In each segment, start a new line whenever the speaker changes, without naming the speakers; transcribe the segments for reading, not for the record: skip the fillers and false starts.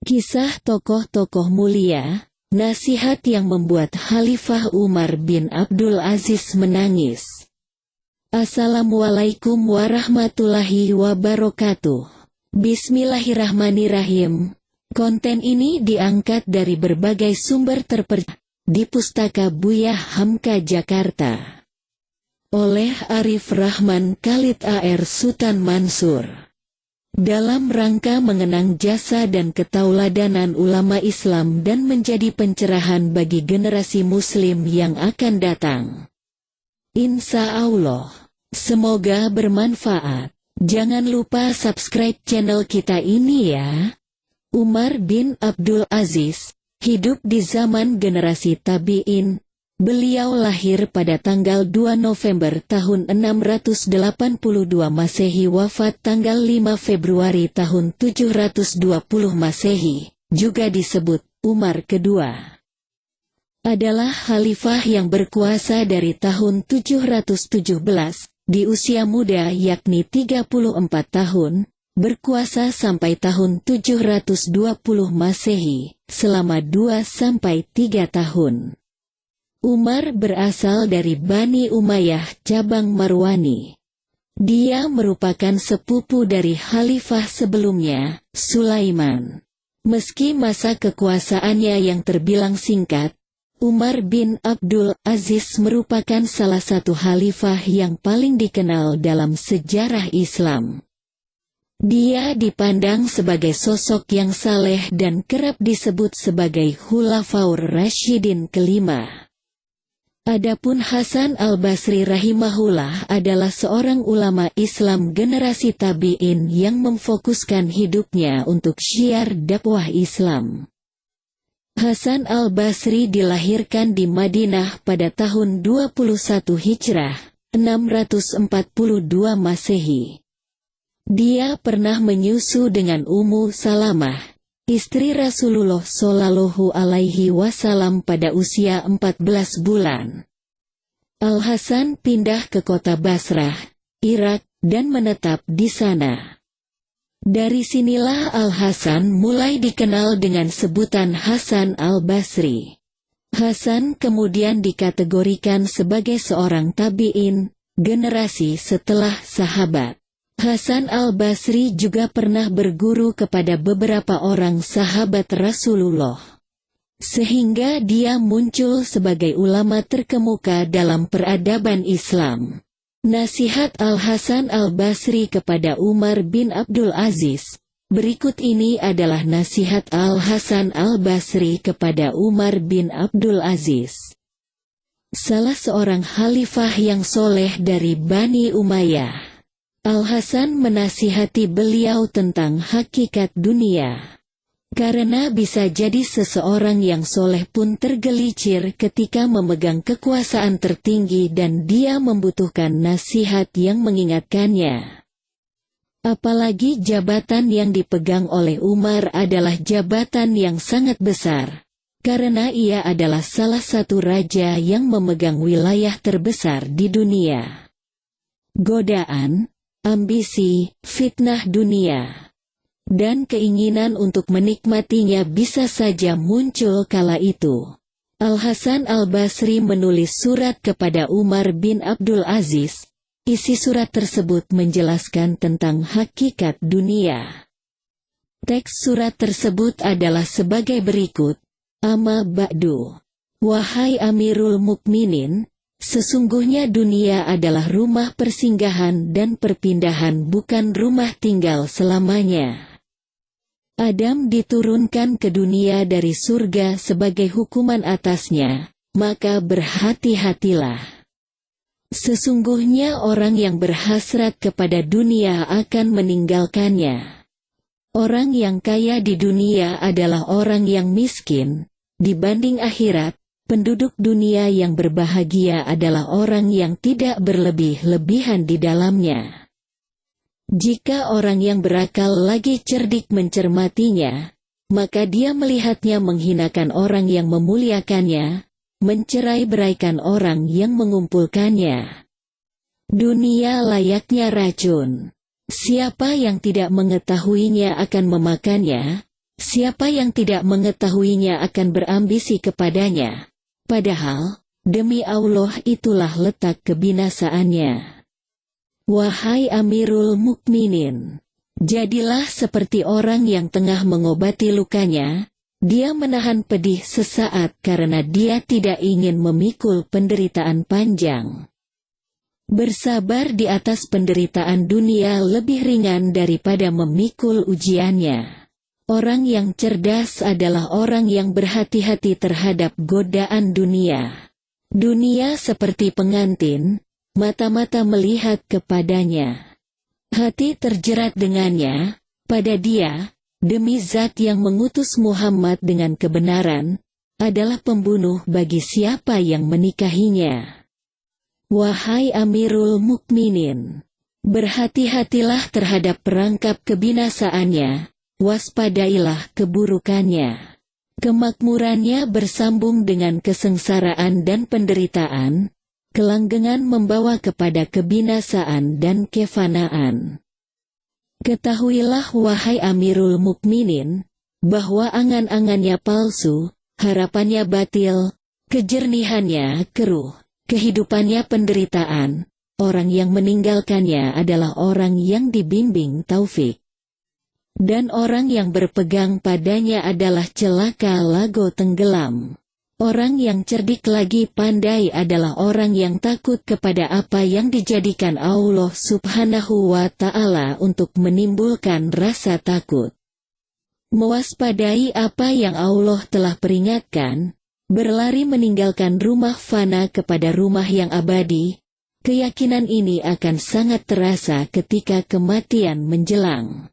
Kisah tokoh-tokoh mulia, nasihat yang membuat Khalifah Umar bin Abdul Aziz menangis. Assalamualaikum warahmatullahi wabarakatuh. Bismillahirrahmanirrahim. Konten ini diangkat dari berbagai sumber terpercaya di Pustaka Buya Hamka Jakarta. Oleh Arif Rahman Khalid AR Sultan Mansur. Dalam rangka mengenang jasa dan ketauladanan ulama Islam dan menjadi pencerahan bagi generasi Muslim yang akan datang. Insya Allah, semoga bermanfaat. Jangan lupa subscribe channel kita ini ya. Umar bin Abdul Aziz, hidup di zaman generasi tabi'in. Beliau lahir pada tanggal 2 November tahun 682 Masehi, wafat tanggal 5 Februari tahun 720 Masehi, juga disebut Umar kedua. Adalah khalifah yang berkuasa dari tahun 717, di usia muda yakni 34 tahun, berkuasa sampai tahun 720 Masehi, selama 2-3 tahun. Umar berasal dari Bani Umayyah cabang Marwani. Dia merupakan sepupu dari khalifah sebelumnya, Sulaiman. Meski masa kekuasaannya yang terbilang singkat, Umar bin Abdul Aziz merupakan salah satu khalifah yang paling dikenal dalam sejarah Islam. Dia dipandang sebagai sosok yang saleh dan kerap disebut sebagai Khulafaur Rasyidin kelima. Adapun Hasan al-Basri rahimahullah adalah seorang ulama Islam generasi tabi'in yang memfokuskan hidupnya untuk syiar dakwah Islam. Hasan al-Basri dilahirkan di Madinah pada tahun 21 Hijrah, 642 Masehi. Dia pernah menyusu dengan Ummu Salamah, istri Rasulullah Shallallahu Alaihi Wasallam pada usia 14 bulan. Al-Hasan pindah ke kota Basrah, Irak, dan menetap di sana. Dari sinilah Al-Hasan mulai dikenal dengan sebutan Hasan al-Basri. Hasan kemudian dikategorikan sebagai seorang tabi'in, generasi setelah sahabat. Hasan al-Basri juga pernah berguru kepada beberapa orang sahabat Rasulullah. Sehingga dia muncul sebagai ulama terkemuka dalam peradaban Islam. Nasihat Al-Hasan al-Basri kepada Umar bin Abdul Aziz. Berikut ini adalah nasihat Al-Hasan al-Basri kepada Umar bin Abdul Aziz. Salah seorang khalifah yang soleh dari Bani Umayyah. Al-Hasan menasihati beliau tentang hakikat dunia. Karena bisa jadi seseorang yang soleh pun tergelicir ketika memegang kekuasaan tertinggi dan dia membutuhkan nasihat yang mengingatkannya. Apalagi jabatan yang dipegang oleh Umar adalah jabatan yang sangat besar. Karena ia adalah salah satu raja yang memegang wilayah terbesar di dunia. Godaan, ambisi, fitnah dunia, dan keinginan untuk menikmatinya bisa saja muncul kala itu. Al-Hasan al-Basri menulis surat kepada Umar bin Abdul Aziz. Isi surat tersebut menjelaskan tentang hakikat dunia. Teks surat tersebut adalah sebagai berikut. Amma ba'du. Wahai Amirul Mukminin, sesungguhnya dunia adalah rumah persinggahan dan perpindahan, bukan rumah tinggal selamanya. Adam diturunkan ke dunia dari surga sebagai hukuman atasnya, maka berhati-hatilah. Sesungguhnya orang yang berhasrat kepada dunia akan meninggalkannya. Orang yang kaya di dunia adalah orang yang miskin, dibanding akhirat. Penduduk dunia yang berbahagia adalah orang yang tidak berlebih-lebihan di dalamnya. Jika orang yang berakal lagi cerdik mencermatinya, maka dia melihatnya menghinakan orang yang memuliakannya, mencerai-beraikan orang yang mengumpulkannya. Dunia layaknya racun. Siapa yang tidak mengetahuinya akan memakannya, Siapa yang tidak mengetahuinya akan berambisi kepadanya. Padahal, demi Allah itulah letak kebinasaannya. Wahai Amirul Mukminin, jadilah seperti orang yang tengah mengobati lukanya. Dia menahan pedih sesaat karena dia tidak ingin memikul penderitaan panjang. Bersabar di atas penderitaan dunia lebih ringan daripada memikul ujiannya. Orang yang cerdas adalah orang yang berhati-hati terhadap godaan dunia. Dunia seperti pengantin, mata-mata melihat kepadanya. Hati terjerat dengannya, pada dia, demi zat yang mengutus Muhammad dengan kebenaran, adalah pembunuh bagi siapa yang menikahinya. Wahai Amirul Mukminin, berhati-hatilah terhadap perangkap kebinasaannya, waspadailah keburukannya. Kemakmurannya bersambung dengan kesengsaraan dan penderitaan, kelanggengan membawa kepada kebinasaan dan kefanaan. Ketahuilah wahai Amirul Mukminin, bahwa angan-angannya palsu, harapannya batil, kejernihannya keruh, kehidupannya penderitaan, orang yang meninggalkannya adalah orang yang dibimbing taufik. Dan orang yang berpegang padanya adalah celaka lago tenggelam. Orang yang cerdik lagi pandai adalah orang yang takut kepada apa yang dijadikan Allah Subhanahu wa Ta'ala untuk menimbulkan rasa takut. Mewaspadai apa yang Allah telah peringatkan, berlari meninggalkan rumah fana kepada rumah yang abadi, keyakinan ini akan sangat terasa ketika kematian menjelang.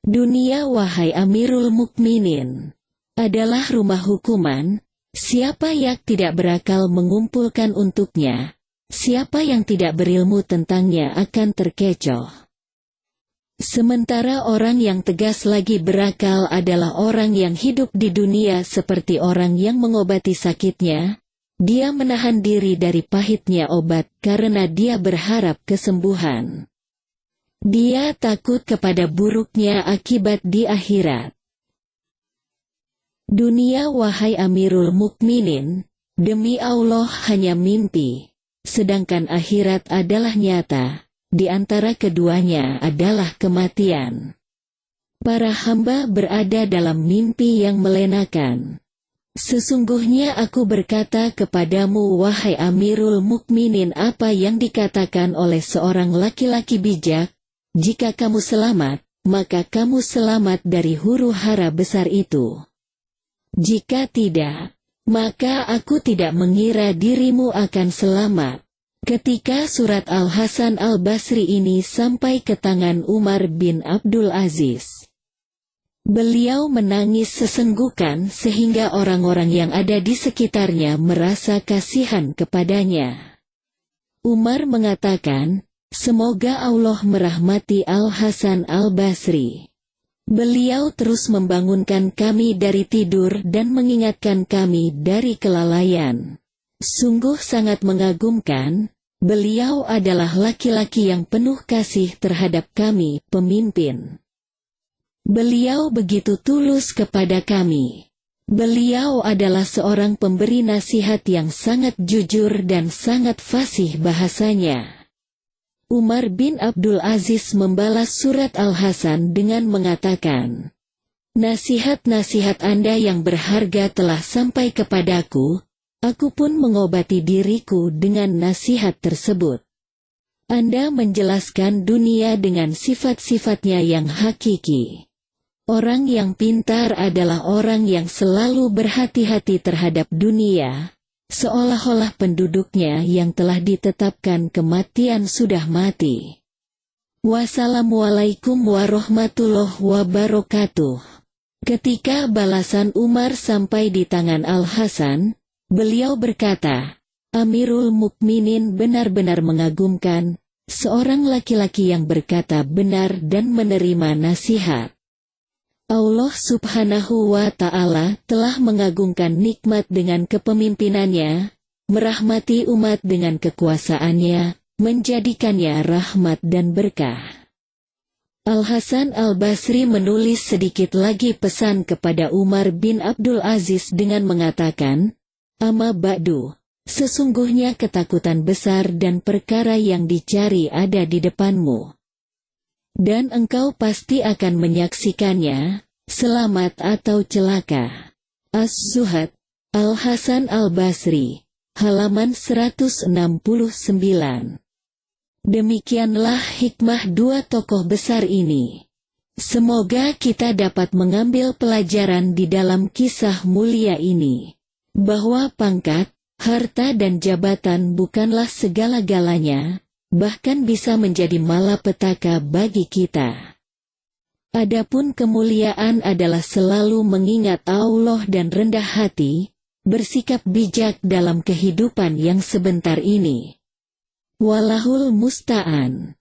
Dunia wahai Amirul Mukminin, adalah rumah hukuman. Siapa yang tidak berakal mengumpulkan untuknya, siapa yang tidak berilmu tentangnya akan terkecoh. Sementara orang yang tegas lagi berakal adalah orang yang hidup di dunia seperti orang yang mengobati sakitnya. Dia menahan diri dari pahitnya obat karena dia berharap kesembuhan. Dia takut kepada buruknya akibat di akhirat. Dunia wahai Amirul Mukminin, demi Allah hanya mimpi, sedangkan akhirat adalah nyata, di antara keduanya adalah kematian. Para hamba berada dalam mimpi yang melenakan. Sesungguhnya aku berkata kepadamu wahai Amirul Mukminin apa yang dikatakan oleh seorang laki-laki bijak, jika kamu selamat, maka kamu selamat dari huru-hara besar itu. Jika tidak, maka aku tidak mengira dirimu akan selamat. Ketika surat Al-Hasan Al-Basri ini sampai ke tangan Umar bin Abdul Aziz, beliau menangis sesenggukan sehingga orang-orang yang ada di sekitarnya merasa kasihan kepadanya. Umar mengatakan, semoga Allah merahmati Al-Hasan Al-Basri. Beliau terus membangunkan kami dari tidur dan mengingatkan kami dari kelalaian. Sungguh sangat mengagumkan, beliau adalah laki-laki yang penuh kasih terhadap kami, pemimpin. Beliau begitu tulus kepada kami. Beliau adalah seorang pemberi nasihat yang sangat jujur dan sangat fasih bahasanya. Umar bin Abdul Aziz membalas surat Al-Hasan dengan mengatakan, nasihat-nasihat Anda yang berharga telah sampai kepadaku, aku pun mengobati diriku dengan nasihat tersebut. Anda menjelaskan dunia dengan sifat-sifatnya yang hakiki. Orang yang pintar adalah orang yang selalu berhati-hati terhadap dunia, seolah-olah penduduknya yang telah ditetapkan kematian sudah mati. Wassalamualaikum warahmatullahi wabarakatuh. Ketika balasan Umar sampai di tangan Al-Hasan, beliau berkata, Amirul Mukminin benar-benar mengagumkan, seorang laki-laki yang berkata benar dan menerima nasihat. Allah Subhanahu wa Ta'ala telah mengagungkan nikmat dengan kepemimpinannya, merahmati umat dengan kekuasaannya, menjadikannya rahmat dan berkah. Al-Hasan Al-Basri menulis sedikit lagi pesan kepada Umar bin Abdul Aziz dengan mengatakan, "Amma ba'du, sesungguhnya ketakutan besar dan perkara yang dicari ada di depanmu. Dan engkau pasti akan menyaksikannya, selamat atau celaka." Az-Zuhad, Al-Hasan Al-Basri, halaman 169. Demikianlah hikmah dua tokoh besar ini. Semoga kita dapat mengambil pelajaran di dalam kisah mulia ini, bahwa pangkat, harta dan jabatan bukanlah segala-galanya, bahkan bisa menjadi malapetaka bagi kita. Adapun kemuliaan adalah selalu mengingat Allah dan rendah hati, bersikap bijak dalam kehidupan yang sebentar ini. Wallahul musta'an.